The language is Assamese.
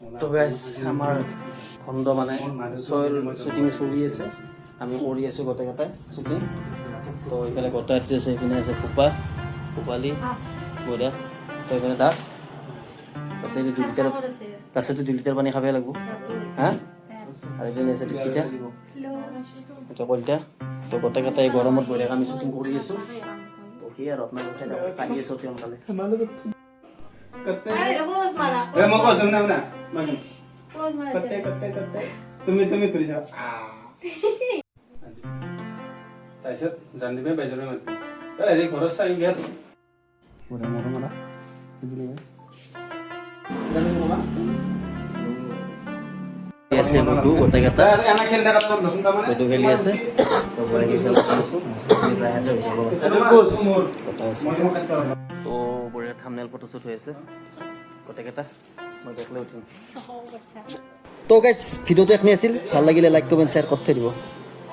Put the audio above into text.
তো গাইজ আমাৰ খণ্ড মানে চইল শ্বুটিং চলি আছে, আমি কৰি আছোঁ গোটেইকেইটাই শ্বুটিং। তো এইফালে গোটেই আছে, এইপিনে আছে ফুপা, ফুপালি, বইদা, তো এইফালে দাস, তাৰপিছত 2 লিটাৰ পানী খাবই লাগিব হা। আৰু এইপিনে আছে টিকিটা, এটা কলিতা। তো গোটেইকেইটাই গৰমত বঢ়িয়াকৈ আমি শ্বুটিং কৰি আছোঁ। তো সি আৰু আপোনালোকৰ চাইড আহি আছোঁ তেওঁ কালে তুমি কৰিছা তাৰপিছত জানিবে বেজৰে মাতি হেৰি ঘৰত চাই গিয়া আছে বুটু গোটেইকেইটা এনে খেলি থকা নচোন তাৰমানে বুটু খেলি আছে। তো বঢ়িয়াকৈ খেল কৰিছোঁ, তো বঢ়িয়া থাম্বনেইল ফটোশ্বুট হৈ আছে গোটেইকেইটা। মই দেখলে উঠিম। তো গাইজ ভিডিঅ'টো এখনি আছিল, ভাল লাগিলে লাইক কমেণ্ট শ্বেয়াৰ কৰি থৈ দিব।